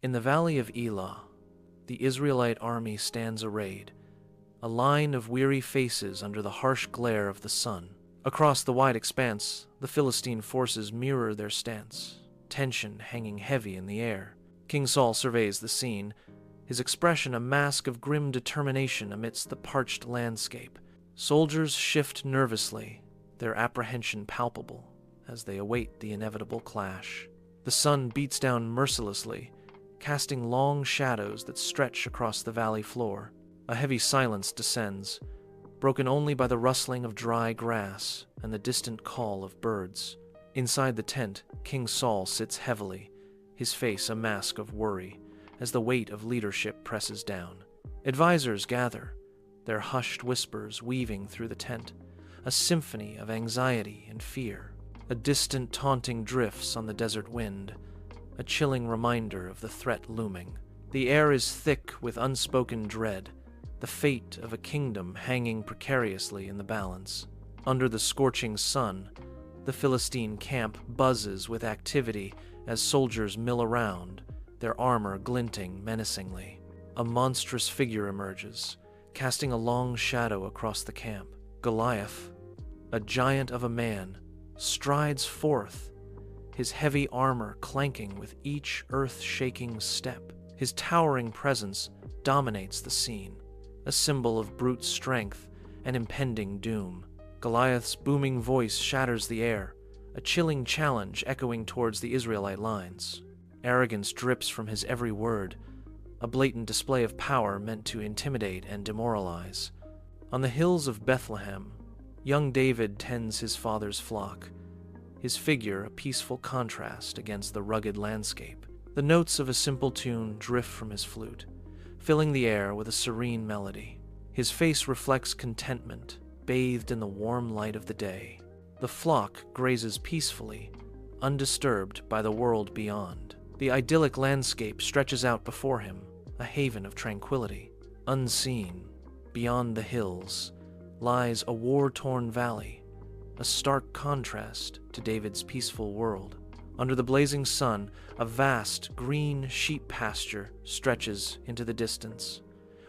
In the valley of Elah, the Israelite army stands arrayed, a line of weary faces under the harsh glare of the sun. Across the wide expanse, the Philistine forces mirror their stance, tension hanging heavy in the air. King Saul surveys the scene, his expression a mask of grim determination amidst the parched landscape. Soldiers shift nervously, their apprehension palpable, as they await the inevitable clash. The sun beats down mercilessly, casting long shadows that stretch across the valley floor. A heavy silence descends, broken only by the rustling of dry grass and the distant call of birds. Inside the tent, King Saul sits heavily, his face a mask of worry, as the weight of leadership presses down. Advisors gather, their hushed whispers weaving through the tent, a symphony of anxiety and fear. A distant taunting drifts on the desert wind, a chilling reminder of the threat looming. The air is thick with unspoken dread, the fate of a kingdom hanging precariously in the balance. Under the scorching sun, the Philistine camp buzzes with activity as soldiers mill around, their armor glinting menacingly. A monstrous figure emerges, casting a long shadow across the camp. Goliath, a giant of a man, strides forth, his heavy armor clanking with each earth-shaking step. His towering presence dominates the scene, a symbol of brute strength and impending doom. Goliath's booming voice shatters the air, a chilling challenge echoing towards the Israelite lines. Arrogance drips from his every word, a blatant display of power meant to intimidate and demoralize. On the hills of Bethlehem, young David tends his father's flock, his figure a peaceful contrast against the rugged landscape. The notes of a simple tune drift from his flute, filling the air with a serene melody. His face reflects contentment, bathed in the warm light of the day. The flock grazes peacefully, undisturbed by the world beyond. The idyllic landscape stretches out before him, a haven of tranquility. Unseen, beyond the hills, lies a war-torn valley, a stark contrast to David's peaceful world. Under the blazing sun, a vast green sheep pasture stretches into the distance,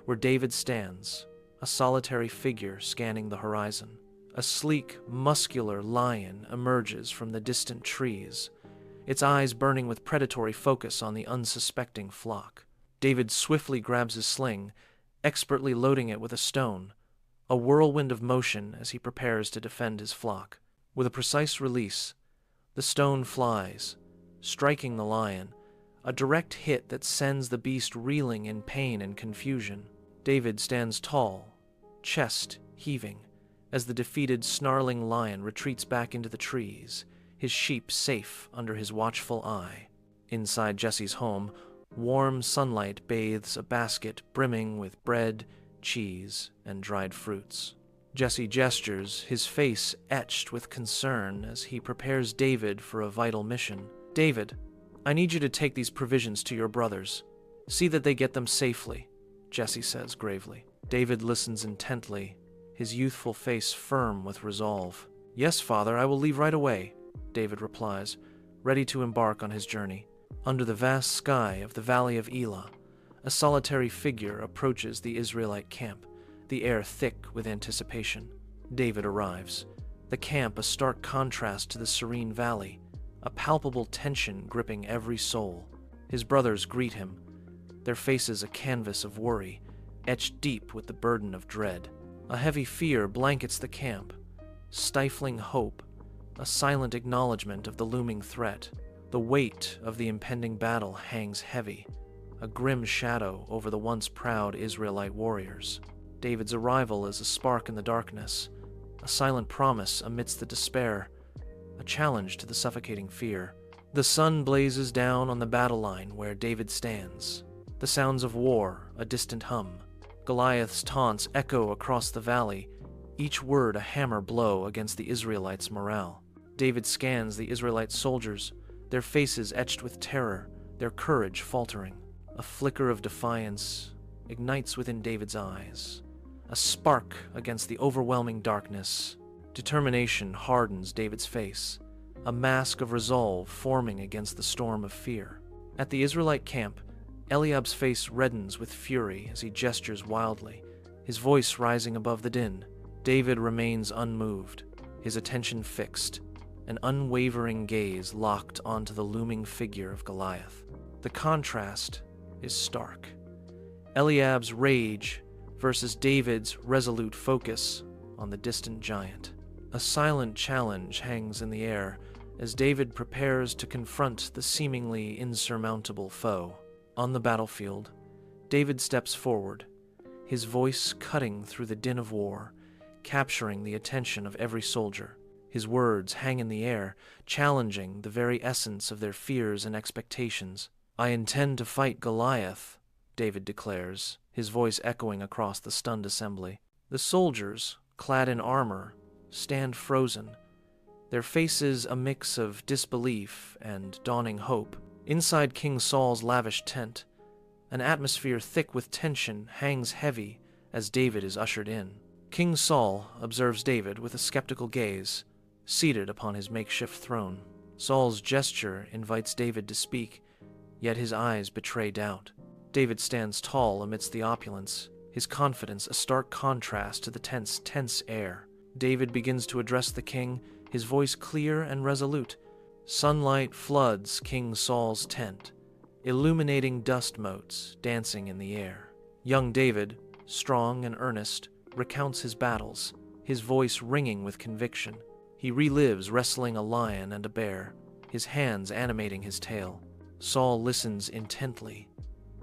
where David stands, a solitary figure scanning the horizon. A sleek, muscular lion emerges from the distant trees, its eyes burning with predatory focus on the unsuspecting flock. David swiftly grabs his sling, expertly loading it with a stone, a whirlwind of motion as he prepares to defend his flock. With a precise release, the stone flies, striking the lion, a direct hit that sends the beast reeling in pain and confusion. David stands tall, chest heaving, as the defeated snarling lion retreats back into the trees, his sheep safe under his watchful eye. Inside Jesse's home, warm sunlight bathes a basket brimming with bread, cheese, and dried fruits. Jesse gestures, his face etched with concern as he prepares David for a vital mission. "David, I need you to take these provisions to your brothers. See that they get them safely," Jesse says gravely. David listens intently, his youthful face firm with resolve. "Yes, father, I will leave right away," David replies, ready to embark on his journey. Under the vast sky of the valley of Elah, a solitary figure approaches the Israelite camp, the air thick with anticipation. David arrives, the camp a stark contrast to the serene valley, a palpable tension gripping every soul. His brothers greet him, their faces a canvas of worry, etched deep with the burden of dread. A heavy fear blankets the camp, stifling hope, a silent acknowledgement of the looming threat. The weight of the impending battle hangs heavy, a grim shadow over the once proud Israelite warriors. David's arrival is a spark in the darkness, a silent promise amidst the despair, a challenge to the suffocating fear. The sun blazes down on the battle line where David stands. The sounds of war, a distant hum. Goliath's taunts echo across the valley, each word a hammer blow against the Israelites' morale. David scans the Israelite soldiers, their faces etched with terror, their courage faltering. A flicker of defiance ignites within David's eyes, a spark against the overwhelming darkness. Determination hardens David's face, a mask of resolve forming against the storm of fear. At the Israelite camp, Eliab's face reddens with fury as he gestures wildly, his voice rising above the din. David remains unmoved, his attention fixed, an unwavering gaze locked onto the looming figure of Goliath. The contrast is stark. Eliab's rage versus David's resolute focus on the distant giant. A silent challenge hangs in the air as David prepares to confront the seemingly insurmountable foe. On the battlefield, David steps forward, his voice cutting through the din of war, capturing the attention of every soldier. His words hang in the air, challenging the very essence of their fears and expectations. "I intend to fight Goliath," David declares, his voice echoing across the stunned assembly. The soldiers, clad in armor, stand frozen, their faces a mix of disbelief and dawning hope. Inside King Saul's lavish tent, an atmosphere thick with tension hangs heavy as David is ushered in. King Saul observes David with a skeptical gaze, seated upon his makeshift throne. Saul's gesture invites David to speak, yet his eyes betray doubt. David stands tall amidst the opulence, his confidence a stark contrast to the tense air. David begins to address the king, his voice clear and resolute. Sunlight floods King Saul's tent, illuminating dust motes dancing in the air. Young David, strong and earnest, recounts his battles, his voice ringing with conviction. He relives wrestling a lion and a bear, his hands animating his tale. Saul listens intently,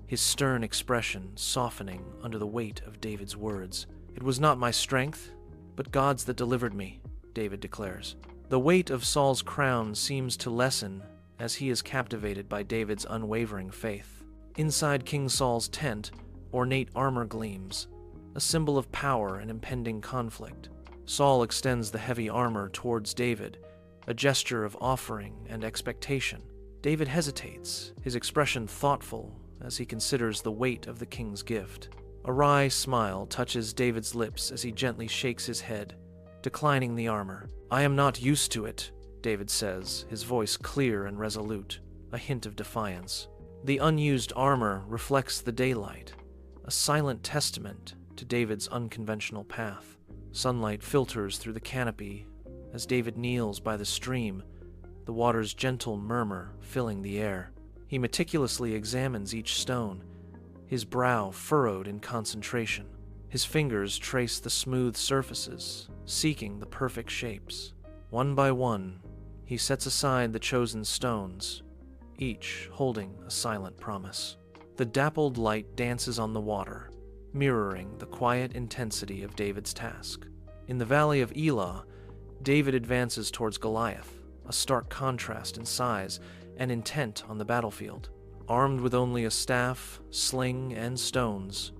his stern expression softening under the weight of David's words. "It was not my strength, but God's that delivered me," David declares. The weight of Saul's crown seems to lessen as he is captivated by David's unwavering faith. Inside King Saul's tent, ornate armor gleams, a symbol of power and impending conflict. Saul extends the heavy armor towards David, a gesture of offering and expectation. David hesitates, his expression thoughtful as he considers the weight of the king's gift. A wry smile touches David's lips as he gently shakes his head, declining the armor. "I am not used to it," David says, his voice clear and resolute, a hint of defiance. The unused armor reflects the daylight, a silent testament to David's unconventional path. Sunlight filters through the canopy as David kneels by the stream, the water's gentle murmur filling the air. He meticulously examines each stone, his brow furrowed in concentration. His fingers trace the smooth surfaces, seeking the perfect shapes. One by one, he sets aside the chosen stones, each holding a silent promise. The dappled light dances on the water, mirroring the quiet intensity of David's task. In the valley of Elah, David advances towards Goliath, a stark contrast in size and intent on the battlefield. Armed with only a staff, sling, and stones,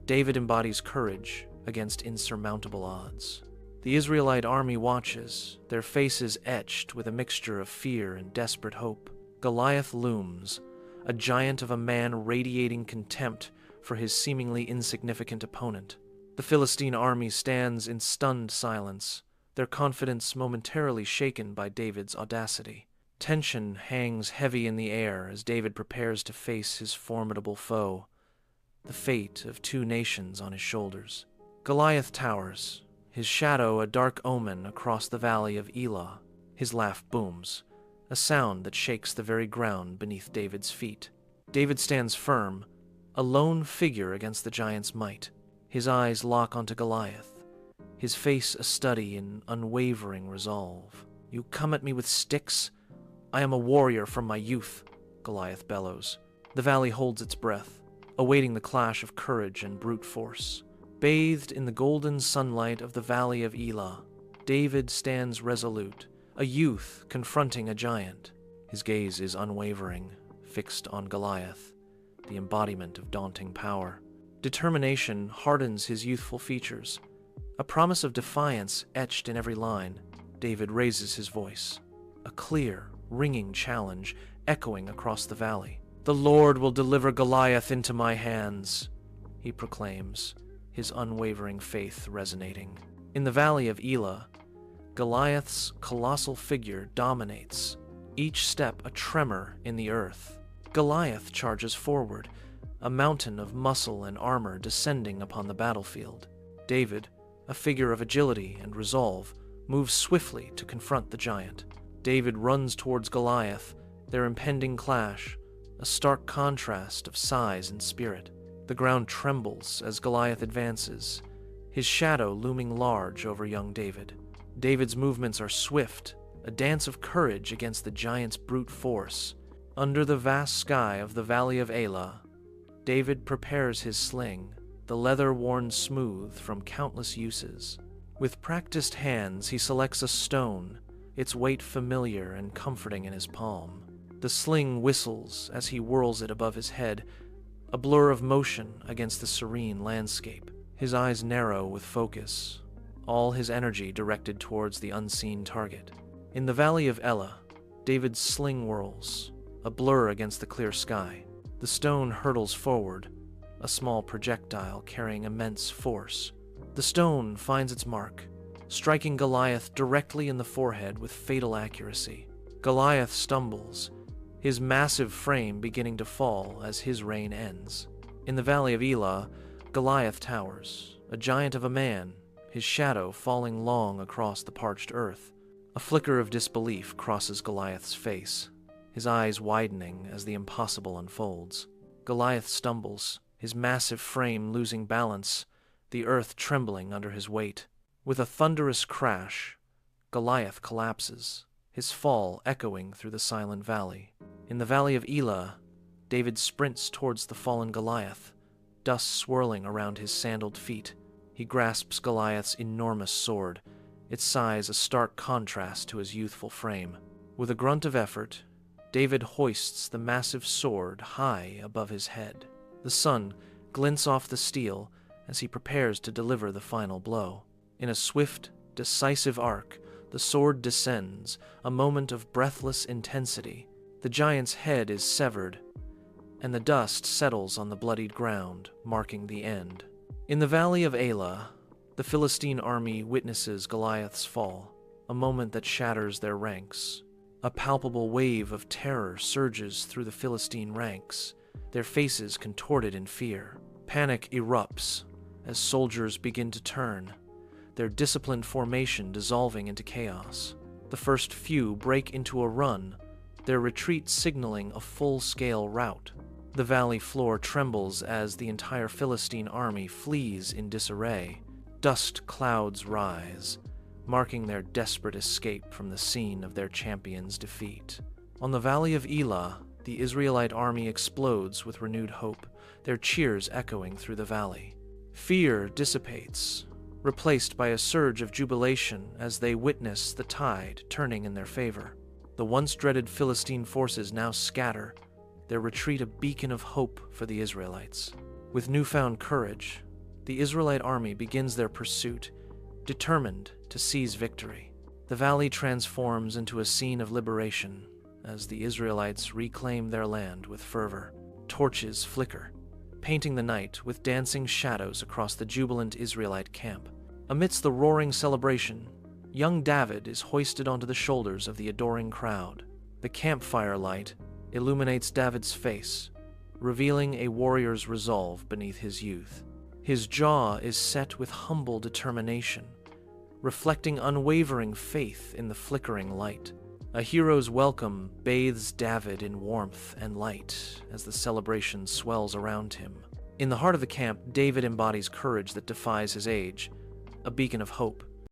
David embodies courage against insurmountable odds. The Israelite army watches, their faces etched with a mixture of fear and desperate hope. Goliath looms, a giant of a man radiating contempt for his seemingly insignificant opponent. The Philistine army stands in stunned silence, their confidence momentarily shaken by David's audacity. Tension hangs heavy in the air as David prepares to face his formidable foe, the fate of two nations on his shoulders. Goliath towers, his shadow a dark omen across the valley of Elah. His laugh booms, a sound that shakes the very ground beneath David's feet. David stands firm, a lone figure against the giant's might. His eyes lock onto Goliath, his face a study in unwavering resolve. "You come at me with sticks? I am a warrior from my youth," Goliath bellows. The valley holds its breath, awaiting the clash of courage and brute force. Bathed in the golden sunlight of the valley of Elah, David stands resolute, a youth confronting a giant. His gaze is unwavering, fixed on Goliath, the embodiment of daunting power. Determination hardens his youthful features, a promise of defiance etched in every line. David raises his voice, a clear, ringing challenge echoing across the valley. "The Lord will deliver Goliath into my hands," he proclaims, his unwavering faith resonating. In the valley of Elah, Goliath's colossal figure dominates, each step a tremor in the earth. Goliath charges forward, a mountain of muscle and armor descending upon the battlefield. David, a figure of agility and resolve, moves swiftly to confront the giant. David runs towards Goliath, their impending clash, a stark contrast of size and spirit. The ground trembles as Goliath advances, his shadow looming large over young David. David's movements are swift, a dance of courage against the giant's brute force. Under the vast sky of the Valley of Elah, David prepares his sling, the leather worn smooth from countless uses. With practiced hands, he selects a stone, its weight familiar and comforting in his palm. The sling whistles as he whirls it above his head, a blur of motion against the serene landscape. His eyes narrow with focus, all his energy directed towards the unseen target. In the Valley of Elah, David's sling whirls, a blur against the clear sky. The stone hurtles forward, a small projectile carrying immense force. The stone finds its mark, striking Goliath directly in the forehead with fatal accuracy. Goliath stumbles, his massive frame beginning to fall as his reign ends. In the Valley of Elah, Goliath towers, a giant of a man, his shadow falling long across the parched earth. A flicker of disbelief crosses Goliath's face, his eyes widening as the impossible unfolds. Goliath stumbles, his massive frame losing balance, the earth trembling under his weight. With a thunderous crash, Goliath collapses, his fall echoing through the silent valley. In the Valley of Elah, David sprints towards the fallen Goliath, dust swirling around his sandaled feet. He grasps Goliath's enormous sword, its size a stark contrast to his youthful frame. With a grunt of effort, David hoists the massive sword high above his head. The sun glints off the steel as he prepares to deliver the final blow. In a swift, decisive arc, the sword descends, a moment of breathless intensity. The giant's head is severed, and the dust settles on the bloodied ground, marking the end. In the Valley of Elah, the Philistine army witnesses Goliath's fall, a moment that shatters their ranks. A palpable wave of terror surges through the Philistine ranks, their faces contorted in fear. Panic erupts as soldiers begin to turn, their disciplined formation dissolving into chaos. The first few break into a run, their retreat signaling a full-scale rout. The valley floor trembles as the entire Philistine army flees in disarray. Dust clouds rise, marking their desperate escape from the scene of their champion's defeat. On the Valley of Elah, the Israelite army explodes with renewed hope, their cheers echoing through the valley. Fear dissipates, replaced by a surge of jubilation as they witness the tide turning in their favor. The once dreaded Philistine forces now scatter, their retreat a beacon of hope for the Israelites. With newfound courage, the Israelite army begins their pursuit, determined to seize victory. The valley transforms into a scene of liberation as the Israelites reclaim their land with fervor. Torches flicker, painting the night with dancing shadows across the jubilant Israelite camp. Amidst the roaring celebration, young David is hoisted onto the shoulders of the adoring crowd. The campfire light illuminates David's face, revealing a warrior's resolve beneath his youth. His jaw is set with humble determination, reflecting unwavering faith in the flickering light. A hero's welcome bathes David in warmth and light as the celebration swells around him. In the heart of the camp, David embodies courage that defies his age, a beacon of hope.